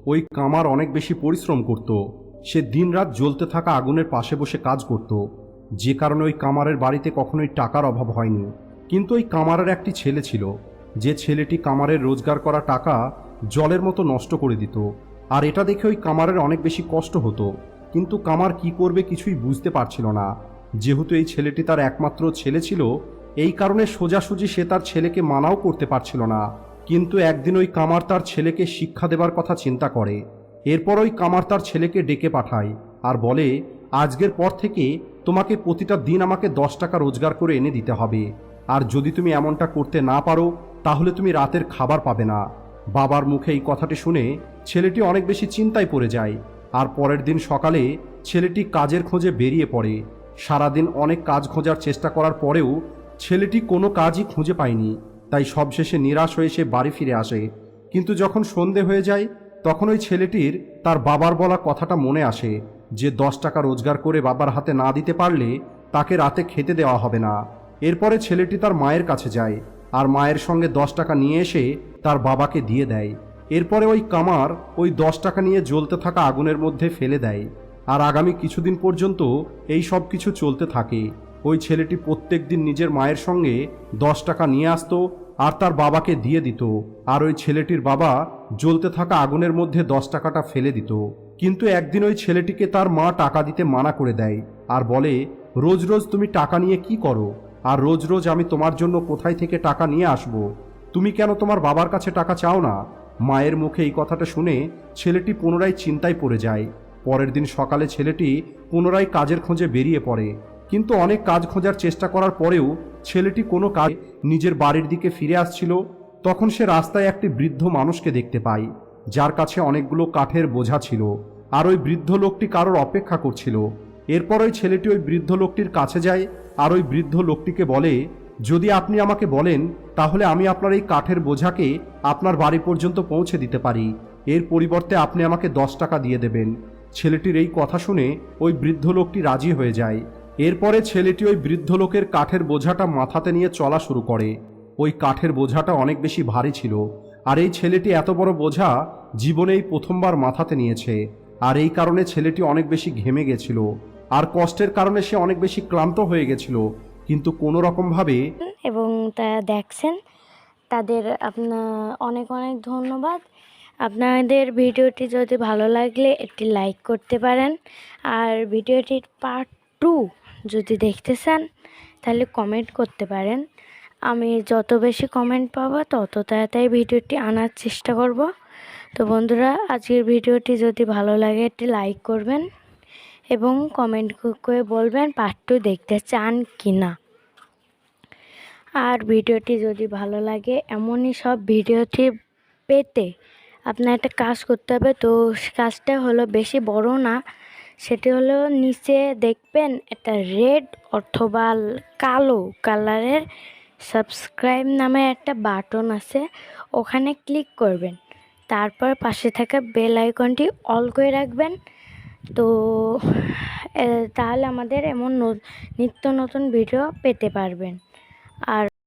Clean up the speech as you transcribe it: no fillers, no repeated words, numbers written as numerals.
ওই কামার অনেক বেশি পরিশ্রম করত। সে দিনরাত জ্বলতে থাকা আগুনের পাশে বসে কাজ করত, যে কারণে ওই কামারের বাড়িতে কখনোই টাকার অভাব হয়নি। কিন্তু ওই কামারের একটি ছেলে ছিল, যে ছেলেটি কামারের রোজগার করা টাকা জলের মতো নষ্ট করে দিত। আর এটা দেখে ওই কামারের অনেক বেশি কষ্ট হতো, কিন্তু কামার কি করবে কিছুই বুঝতে পারছিল না। যেহেতু এই ছেলেটি তার একমাত্র ছেলে ছিল, এই কারণে সোজাসুজি সে তার ছেলেকে মানাও করতে পারছিল না। কিন্তু একদিন ওই কামার তার ছেলেকে শিক্ষা দেবার কথা চিন্তা করে। এরপর ওই কামার তার ছেলেকে ডেকে পাঠায় আর বলে, আজকের পর থেকে তোমাকে প্রতিটা দিন আমাকে 10 টাকা রোজগার করে এনে দিতে হবে, আর যদি তুমি এমনটা করতে না পারো তাহলে তুমি রাতের খাবার পাবে না। বাবার মুখে এই কথাটি শুনে ছেলেটি অনেক বেশি চিন্তায় পড়ে যায়। আর পরের দিন সকালে ছেলেটি কাজের খোঁজে বেরিয়ে পড়ে। সারাদিন অনেক কাজ খোঁজার চেষ্টা করার পরেও ছেলেটি কোনো কাজই খুঁজে পায়নি। তাই সবশেষে নিরাশ হয়ে সে বাড়ি ফিরে আসে। কিন্তু যখন সন্ধে হয়ে যায় তখন ওই ছেলেটির তার বাবার বলা কথাটা মনে আসে, যে 10 টাকা রোজগার করে বাবার হাতে না দিতে পারলে তাকে রাতে খেতে দেওয়া হবে না। এরপরে ছেলেটি তার মায়ের কাছে যায় আর মায়ের সঙ্গে 10 টাকা নিয়ে এসে তার বাবাকে দিয়ে দেয়। এরপরে ওই কামার ওই 10 টাকা নিয়ে জ্বলতে থাকা আগুনের মধ্যে ফেলে দেয়। আর আগামী কিছুদিন পর্যন্ত এই সব কিছু চলতে থাকে। ওই ছেলেটি প্রত্যেক দিন নিজের মায়ের সঙ্গে 10 টাকা নিয়ে আসতো আর তার বাবাকে দিয়ে দিত। আর ওই ছেলেটির বাবা জ্বলতে থাকা আগুনের মধ্যে 10 টাকাটা ফেলে দিত। কিন্তু একদিন ওই ছেলেটিকে তার মা টাকা দিতে মানা করে দেয় আর বলে, রোজ রোজ তুমি টাকা নিয়ে কি করো, আর রোজ রোজ আমি তোমার জন্য কোথায় থেকে টাকা নিয়ে আসব? তুমি কেন তোমার বাবার কাছে টাকা চাও না? মায়ের মুখে এই কথাটা শুনে ছেলেটি পুনরায় চিন্তায় পড়ে যায়। পরের দিন সকালে ছেলেটি পুনরায় কাজের খোঁজে বেরিয়ে পড়ে। কিন্তু অনেক কাজ খোঁজার চেষ্টা করার পরেও ছেলেটি কোনো কাজ নিজের বাড়ির দিকে ফিরে আসছিল। তখন সে রাস্তায় একটি বৃদ্ধ মানুষকে দেখতে পায়, যার কাছে অনেকগুলো কাঠের বোঝা ছিল। আর ওই বৃদ্ধ লোকটি কারোর অপেক্ষা করছিল। এরপর ওই ছেলেটি ওই বৃদ্ধ লোকটির কাছে যায় আর ওই বৃদ্ধ লোকটিকে বলে, যদি আপনি আমাকে বলেন তাহলে আমি আপনার এই কাঠের বোঝাকে আপনার বাড়ি পর্যন্ত পৌঁছে দিতে পারি, এর পরিবর্তে আপনি আমাকে 10 টাকা দিয়ে দেবেন। ছেলেটির এই কথা শুনে ওই বৃদ্ধ লোকটি রাজি হয়ে যায়। এরপরে ছেলেটি ওই বৃদ্ধ লোকের কাঠের বোঝাটা মাথাতে নিয়ে চলা শুরু করে। ওই কাঠের বোঝাটা অনেক বেশি ভারী ছিল, আর এই ছেলেটি এত বড় বোঝা জীবনেই প্রথমবার মাথাতে নিয়েছে। আর এই কারণে ছেলেটি অনেক বেশি ঘেমে গেছিল, আর কষ্টের কারণে সে অনেক বেশি ক্লান্ত হয়ে গেছিল। কিন্তু কোনো রকমভাবে এবং তারা দেখছেন, তাদের অনেক অনেক ধন্যবাদ। আপনাদের ভিডিওটি যদি ভালো লাগলে একটি লাইক করতে পারেন, আর ভিডিওটির পার্ট 2 যদি দেখতে চান তাহলে কমেন্ট করতে পারেন। আমি যত বেশি কমেন্ট পাবো তত তাড়াতাড়ি ভিডিওটি আনার চেষ্টা করব। তো বন্ধুরা, আজকের ভিডিওটি যদি ভালো লাগে একটি লাইক করবেন এবং কমেন্ট করে বলবেন পার্ট 2 দেখতে চান কি না। আর ভিডিওটি যদি ভালো লাগে, এমনই সব ভিডিওটি পেতে আপনার একটা কাজ করতে হবে। তো কাজটা হলো বেশি বড় না, সেটি হলো নিচে দেখবেন একটা রেড অথবা কালো কালারের সাবস্ক্রাইব নামে একটা বাটন আছে, ওখানে ক্লিক করবেন। তারপর পাশে থাকা বেল আইকনটি অল করে রাখবেন। তো তাহলে আমাদের এমন নিত্য নতুন ভিডিও পেতে পারবেন।